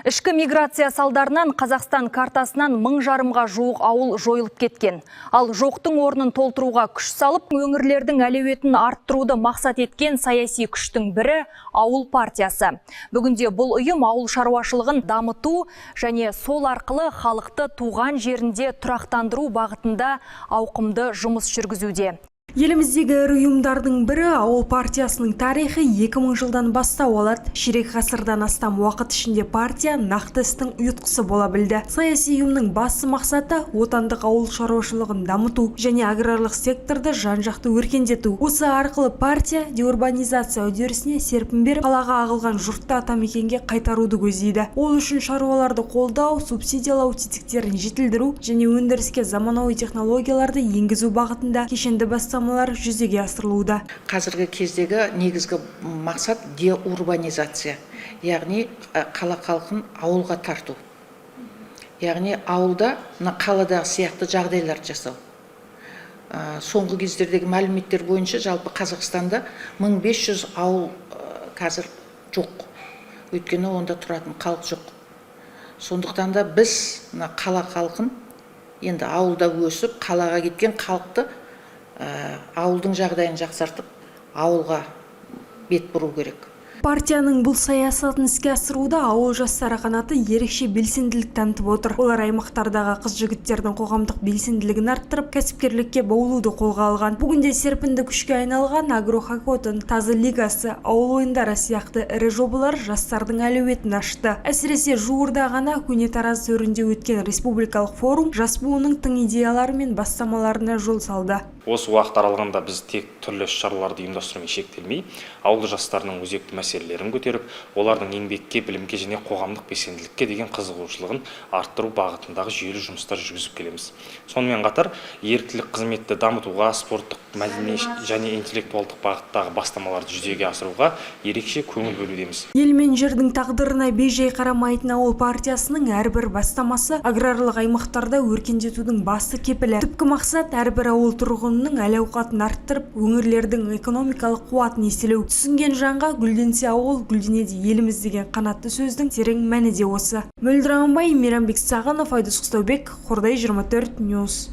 Ішкі миграция салдарынан Қазақстан картасынан 1000 жарымға жуық ауыл жойылып кеткен. Ал жоқтың орнын толтыруға күш салып, өңірлердің әлеуетін арттыруды мақсат еткен саяси күштің бірі ауыл партиясы. Бүгінде бұл ұйым ауыл шаруашылығын дамыту және сол арқылы халықты туған жерінде тұрақтандыру бағытында ауқымды жұмыс жүргізуде. Еліміздегі ірі ұйымдардың бірі ауыл партиясының тарихы 2000 жылдан бастау алады. Ширек ғасырдан астам уақыт ішінде партия нақты істің ұйытқысы бола білді. Саяси ұйымның басты мақсаты отандық ауыл шаруашылығын дамыту және аграрлық секторды жан-жақты өркендету. Осы арқылы партия деурбанизация үдерісіне серпін беріп, қалаға ағылған жұртты атамекенге қайтаруды көздейді. Ол үшін шаруаларды қолдау, субсидиялау тетіктерін жетілдіру және өндіріске заманауи технологияларды енгізу бағытында кешенді бастамалар жүзеге асырылуда. Қазіргі кездегі негізгі мақсат деурбанизация, яғни қала халқын ауылға тарту. Яғни ауылда қаладағы сияқты жағдайлар жасау. Соңғы кездердегі мәліметтер бойынша жалпы Қазақстанда 1500 ауыл қазір жоқ. Өйткені онда тұратын халық жоқ. Сондықтан да біз қала халқын енді ауылда өсіп, қалаға кеткен халықты ауылдың жағдайын жақсартып, ауылға бет бұру керек. Партияның бұл саясатын іске асыруда ауыл жастары қанаты ерекше белсенділік танытып отыр. Олар аймақтардағы қыз-жігіттердің қоғамдық белсенділігін арттырып, кәсіпкерлікке баулуды қолға алған. Бүгінде серпінді күшке айналған агрохакотон, тазы лигасы, ауыл ойындары сияқты ірі жобалар жастардың әлеуетін ашты. Әсіресе жуырда ғана көне Тараз төрінде өткен республикалық форум жас буынның тың идеялары мен бастамаларына жол салды. Осы уақыт аралығында біз тек түрлі шараларды ұйымдастырумен шектелмей, ауыл жастарының өзекті мәселелерін көтеріп, олардың еңбекке, білімге және қоғамдық белсенділікке деген қызығушылығын арттыру бағытындағы жүйелі жұмыстар жүргізіп келеміз. Сонымен қатар, еріктілік қызметті дамытуға, спорттық, мәдени және интеллектуалдық бағыттағы бастамаларды жүзеге асыруға ерекше көңіл бөлудеміз. Ел мен жердің тағдырына бей-жай қарамайтын ауыл партиясының әрбір бастамасы аграрлық аймақтарда өркендетудің басты кепілі. Түпкі мақсат әрбір ауыл тұрғынының әл-ауқатын арттырып, өңірлердің экономикалық қуатын еселеу. Түсінген жанға гүлденсе ауыл, гүлденеді еліміз деген қанатты сөздің терең мәні де осы. Мөлдір Аманбай, Мейрамбек Сағынов, Айдос Құстаубек, Қордай 24 Ньюс.